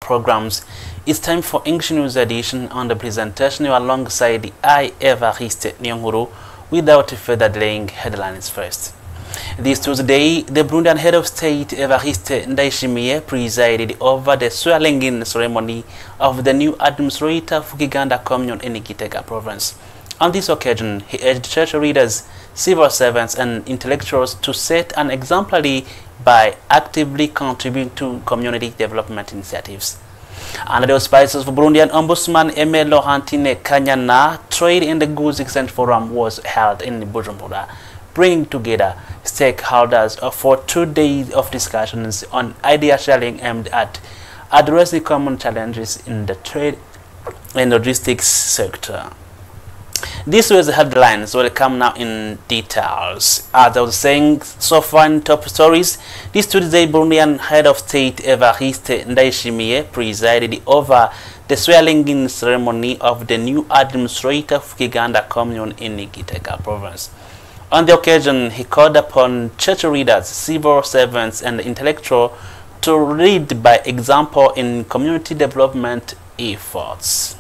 programs. It's time for English News Edition on the presentation alongside I, Evariste Nyonguru. Without further delaying, headlines first. This Tuesday, the Burundian head of state Evariste Ndayishimiye presided over the swearing-in ceremony of the new administrator of Kiganda Communion in Gitega province. On this occasion, he urged church leaders, civil servants and intellectuals to set an exemplary by actively contributing to community development initiatives. Under the auspices of Burundian Ombudsman Aimé Laurentine Kanyana, Trade in the Goods Exchange Forum was held in Bujumbura, bringing together stakeholders for 2 days of discussions on idea sharing aimed at addressing common challenges in the trade and logistics sector. This was the headlines. Will come now in details. As I was saying, so far in top stories, this Tuesday, Burundian head of state Evariste Ndayishimiye presided over the swearing-in ceremony of the new administrator of Kiganda Communion in Gitega province. On the occasion, he called upon church leaders, civil servants, and intellectuals to lead by example in community development efforts.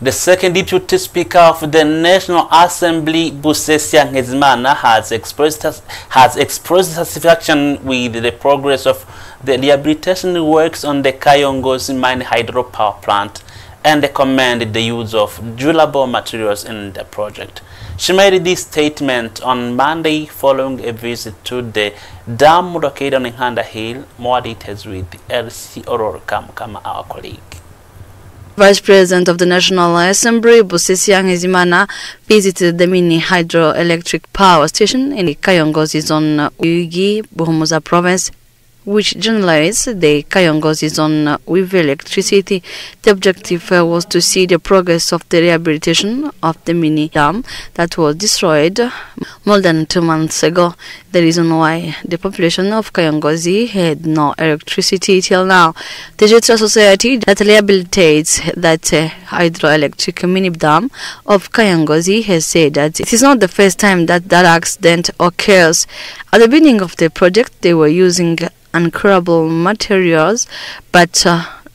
The second deputy speaker of the National Assembly, Busesia Ngezimana, has expressed satisfaction with the progress of the rehabilitation works on the Kayongozi mine hydropower plant and commended the use of durable materials in the project. She made this statement on Monday following a visit to the dam located on Nhanda Hill. More details with LC Aurora Kamkama, our colleague. Vice President of the National Assembly, Busesia Ngezimana, visited the mini hydroelectric power station in the Kayongozi zone, Uyigi, Buhumuza province, which generates the Kayongozi zone with electricity. The objective was to see the progress of the rehabilitation of the mini dam that was destroyed more than 2 months ago. The reason why the population of Kayongozi had no electricity till now. The Jetra Society that rehabilitates that hydroelectric mini dam of Kayongozi has said that it is not the first time that accident occurs. At the beginning of the project, they were using uncurable materials, but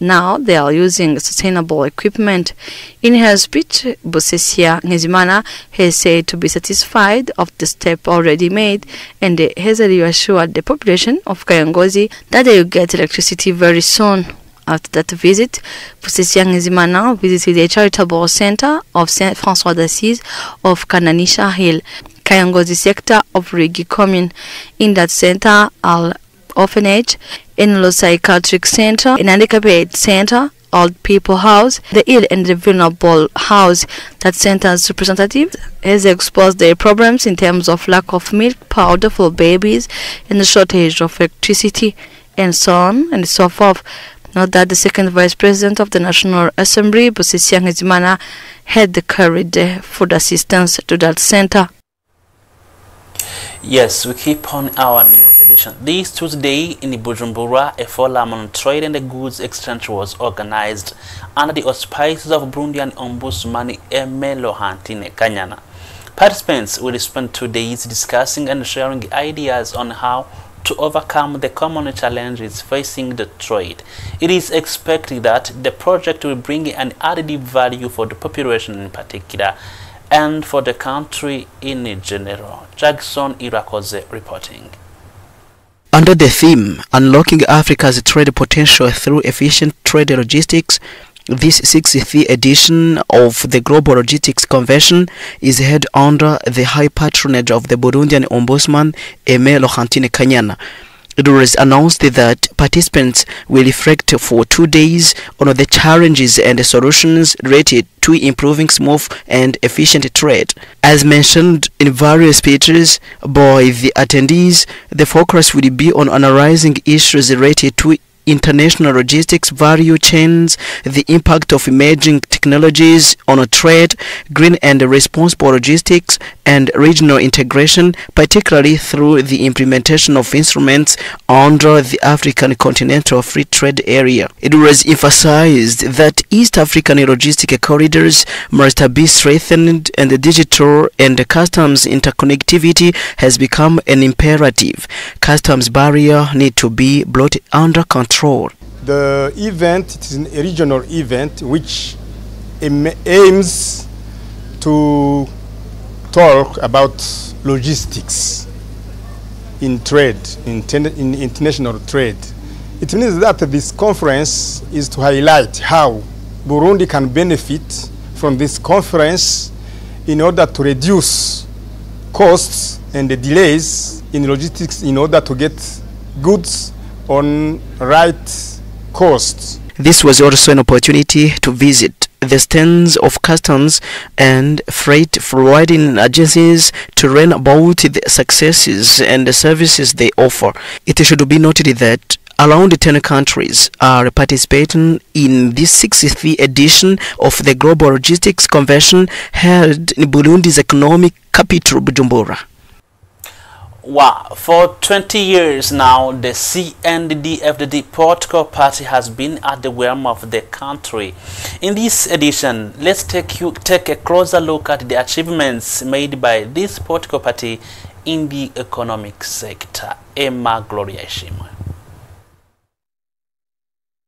now they are using sustainable equipment. In her speech, Busesia Ngezimana has said to be satisfied of the step already made, and has reassured the population of Kayongozi that they will get electricity very soon. After that visit, Busesia Ngezimana visited the charitable center of Saint François d'Assise of Kananisha Hill, Kayongozi sector of Rigi Commune. In that center are orphanage, in psychiatric center, in handicapped center, old people house, the ill and the vulnerable house. That center's representative has exposed their problems in terms of lack of milk powder for babies and the shortage of electricity, and so on and so forth. Note that the second Vice President of the National Assembly, Busesia Ngezimana, had carried food assistance to that center. Yes, we keep on our news edition. This Tuesday in Bujumbura, a forum on trade and the goods exchange was organized under the auspices of Burundian Ombudsman Aimé Laurentine Kanyana. Participants will spend 2 days discussing and sharing ideas on how to overcome the common challenges facing the trade. It is expected that the project will bring an added value for the population in particular and for the country in general. Jackson Irakoze reporting. Under the theme, Unlocking Africa's Trade Potential Through Efficient Trade Logistics, this 60th edition of the Global Logistics Convention is held under the high patronage of the Burundian Ombudsman Aimé Laurentine Kanyana. It was announced that participants will reflect for 2 days on the challenges and solutions related to improving smooth and efficient trade. As mentioned in various speeches by the attendees, the focus will be on analyzing issues related to international logistics value chains, the impact of emerging technologies on trade, green and responsible logistics, and regional integration, particularly through the implementation of instruments under the African Continental Free Trade Area. It was emphasized that East African logistic corridors must be strengthened, and the digital and customs interconnectivity has become an imperative. Customs barriers need to be brought under control. The event, it is a regional event which aims to talk about logistics in trade, in international trade. It means that this conference is to highlight how Burundi can benefit from this conference in order to reduce costs and the delays in logistics in order to get goods on right costs. This was also an opportunity to visit the stands of customs and freight forwarding agencies to learn about the successes and the services they offer. It should be noted that around 10 countries are participating in this 60th edition of the Global Logistics Convention held in Burundi's economic capital, Bujumbura. Wow, for 20 years now, the CNDD-FDD political party has been at the whelm of the country. In this edition, let's take a closer look at the achievements made by this political party in the economic sector. Emma Gloria Ishimwe.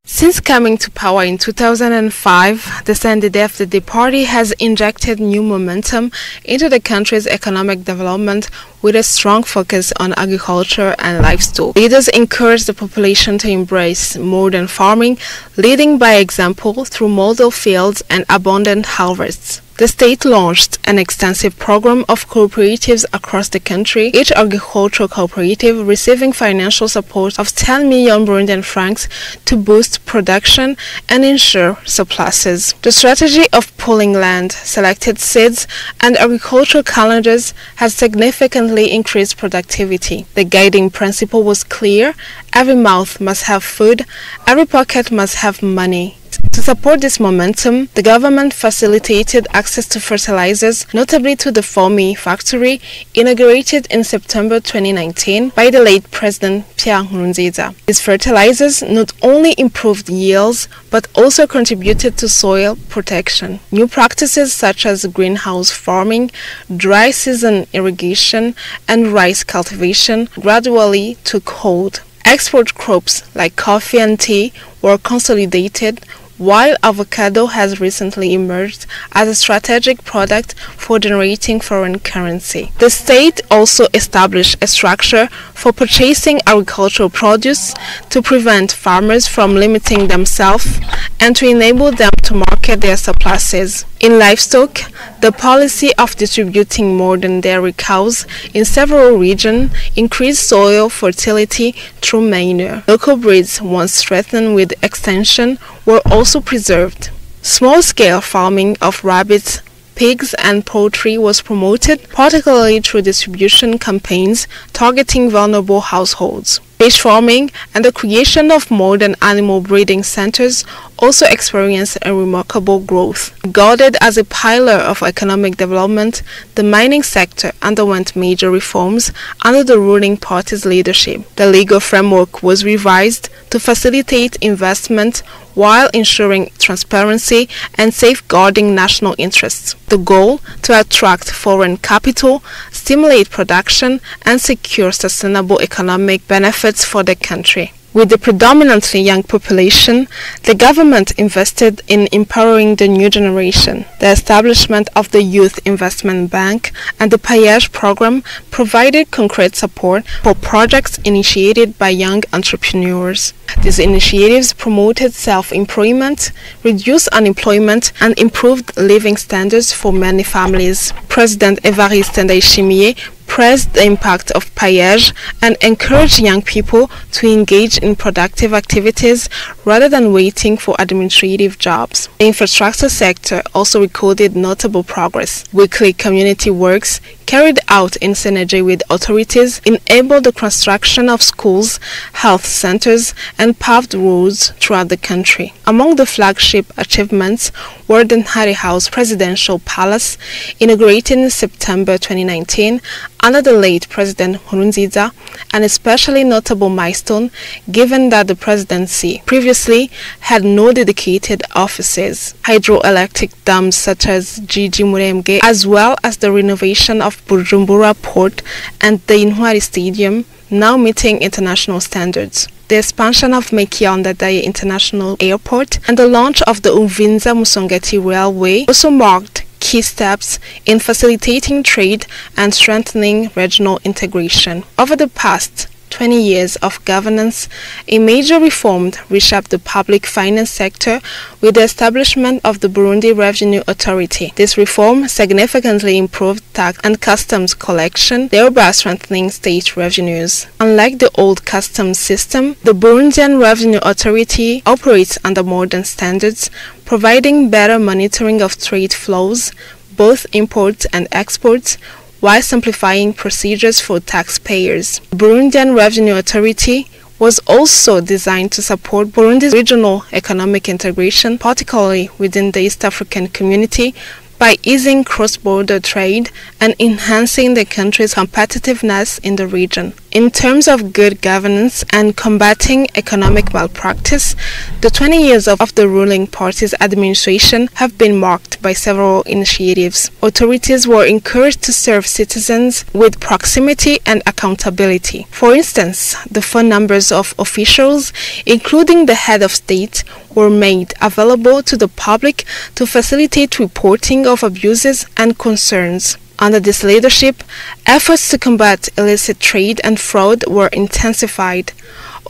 Since coming to power in 2005, the CNDD-FDD party has injected new momentum into the country's economic development with a strong focus on agriculture and livestock. Leaders encourage the population to embrace modern farming, leading by example through model fields and abundant harvests. The state launched an extensive program of cooperatives across the country, each agricultural cooperative receiving financial support of 10 million Burundian francs to boost production and ensure surpluses. The strategy of pooling land, selected seeds, and agricultural calendars has significantly increased productivity. The guiding principle was clear: every mouth must have food, every pocket must have money. To support this momentum, the government facilitated access to fertilizers, notably to the FOMI factory, inaugurated in September 2019 by the late President Pierre Nkurunziza. These fertilizers not only improved yields, but also contributed to soil protection. New practices such as greenhouse farming, dry season irrigation, and rice cultivation gradually took hold. Export crops like coffee and tea were consolidated, while avocado has recently emerged as a strategic product for generating foreign currency. The state also established a structure for purchasing agricultural produce to prevent farmers from limiting themselves and to enable them to market their surpluses. In livestock, the policy of distributing modern dairy cows in several regions increased soil fertility through manure. Local breeds, once threatened with extinction, were also preserved. Small-scale farming of rabbits, pigs and poultry was promoted, particularly through distribution campaigns targeting vulnerable households. Fish farming and the creation of modern animal breeding centers also experienced a remarkable growth. Regarded as a pillar of economic development, the mining sector underwent major reforms under the ruling party's leadership. The legal framework was revised to facilitate investment while ensuring transparency and safeguarding national interests. The goal: to attract foreign capital, stimulate production, and secure sustainable economic benefits for the country. With the predominantly young population, the government invested in empowering the new generation. The establishment of the Youth Investment Bank and the PAEJ program provided concrete support for projects initiated by young entrepreneurs. These initiatives promoted self-employment, reduced unemployment, and improved living standards for many families. President Evariste Ndayishimiye praised the impact of PAEJ and encouraged young people to engage in productive activities rather than waiting for administrative jobs. The infrastructure sector also recorded notable progress. Weekly community works carried out in synergy with authorities enabled the construction of schools, health centers, and paved roads throughout the country. Among the flagship achievements were the Ntare House Presidential Palace, inaugurated in September 2019 under the late President Nkurunziza, an especially notable milestone given that the presidency previously had no dedicated offices. Hydroelectric dams such as Gigi Murembwe, as well as the renovation of Bujumbura Port and the Intwari Stadium, now meeting international standards. the expansion of Mekia Ndadaye International Airport and the launch of the Uvinza Musongati Railway also marked key steps in facilitating trade and strengthening regional integration. Over the past 20 years of governance, a major reform reshaped the public finance sector with the establishment of the Burundi Revenue Authority. This reform significantly improved tax and customs collection, thereby strengthening state revenues. Unlike the old customs system, the Burundian Revenue Authority operates under modern standards, providing better monitoring of trade flows, both imports and exports, while simplifying procedures for taxpayers. The Burundian Revenue Authority was also designed to support Burundi's regional economic integration, particularly within the East African community, by easing cross-border trade and enhancing the country's competitiveness in the region. In terms of good governance and combating economic malpractice, the 20 years of the ruling party's administration have been marked by several initiatives. Authorities were encouraged to serve citizens with proximity and accountability. For instance, the phone numbers of officials, including the head of state, were made available to the public to facilitate reporting of abuses and concerns. Under this leadership, efforts to combat illicit trade and fraud were intensified.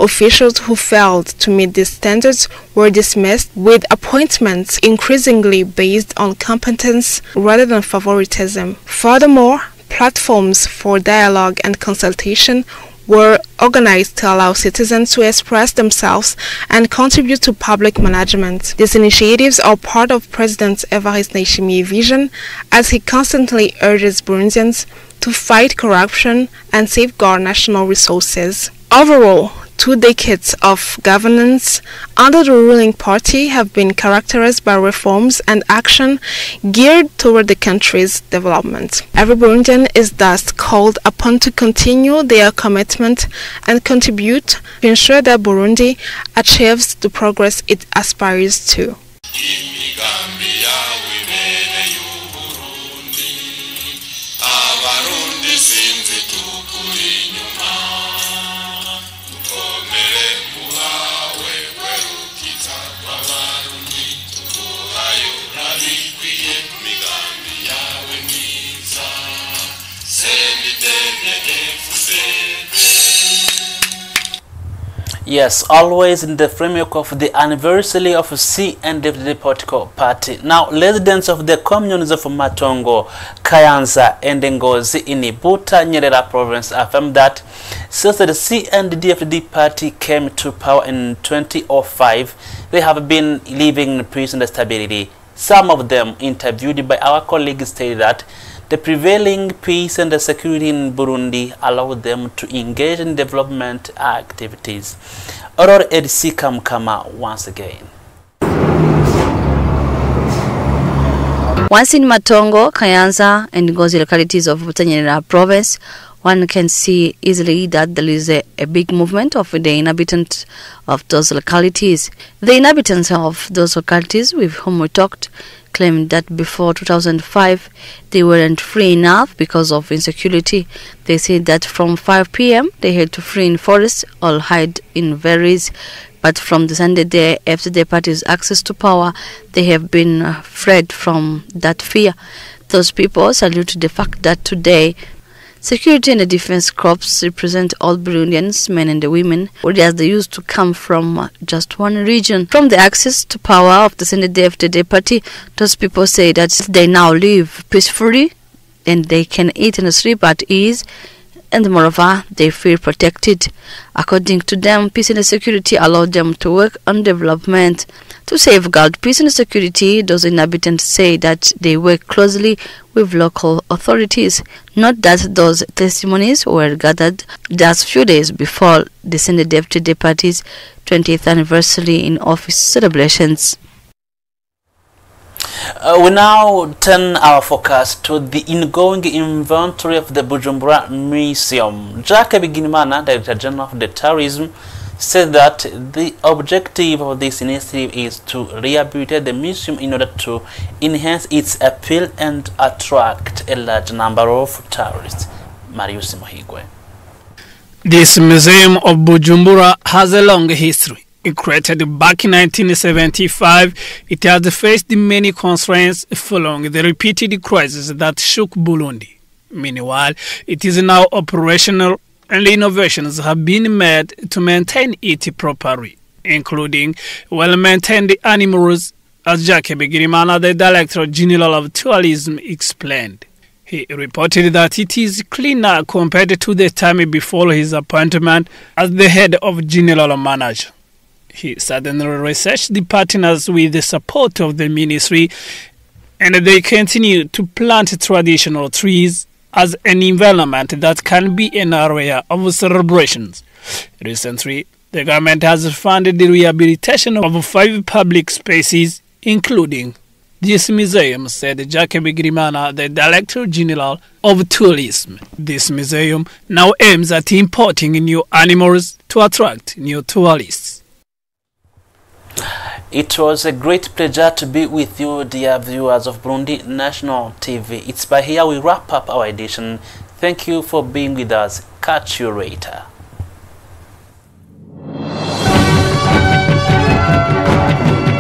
Officials who failed to meet these standards were dismissed, with appointments increasingly based on competence rather than favoritism. Furthermore, platforms for dialogue and consultation were organized to allow citizens to express themselves and contribute to public management. These initiatives are part of President Evariste Ndayishimiye's vision, as he constantly urges Burundians to fight corruption and safeguard national resources. Overall, 2 decades of governance under the ruling party have been characterized by reforms and action geared toward the country's development. Every Burundian is thus called upon to continue their commitment and contribute to ensure that Burundi achieves the progress it aspires to. Yes, always in the framework of the anniversary of CNDD political party. Now, residents of the communes of Matongo, Kayanza, and Ngozi in Ibuta, Nyerere province affirm that since the CNDD party came to power in 2005, they have been living in peace and stability. Some of them, interviewed by our colleagues, stated that the prevailing peace and the security in Burundi allowed them to engage in development activities. Aurora Edisi Kamkama once again. Once in Matongo, Kayanza, and Ngozi localities of Nyerere province, one can see easily that there is a big movement of the inhabitants of those localities. The inhabitants of those localities with whom we talked claimed that before 2005 they weren't free enough because of insecurity. They said that from 5 p.m. they had to flee in forests or hide in valleys, but from the Sunday day after the party's access to power, they have been freed from that fear. Those people salute the fact that today security and the defense corps represent all Burundians, men and the women, whereas they used to come from just one region. From the access to power of the CNDD-FDD party, those people say that they now live peacefully and they can eat and sleep at ease, and moreover, they feel protected. According to them, peace and security allow them to work on development. To safeguard peace and security, those inhabitants say that they work closely with local authorities. Note that those testimonies were gathered just few days before the CNDD-FDD party's 20th anniversary in office celebrations. We now turn our focus to the ongoing inventory of the Bujumbura Museum. Jack Biginimana, Director General of the Tourism, said that the objective of this initiative is to rehabilitate the museum in order to enhance its appeal and attract a large number of tourists. Marius Mohigwe. This museum of Bujumbura has a long history. Created back in 1975, it has faced many constraints following the repeated crises that shook Burundi. Meanwhile, it is now operational and innovations have been made to maintain it properly, including well-maintained animals, as Jacques Bigirimana, the Director General of Tourism, explained. He reported that it is cleaner compared to the time before his appointment as the head of General Manager. He suddenly researched the partners with the support of the ministry, and they continue to plant traditional trees as an environment that can be an area of celebrations. Recently, the government has funded the rehabilitation of 5 public spaces, including this museum, said Jacques Bigirimana, the Director General of Tourism. This museum now aims at importing new animals to attract new tourists. It was a great pleasure to be with you, dear viewers of Burundi National TV. It's by here we wrap up our edition. Thank you for being with us. Catch you later.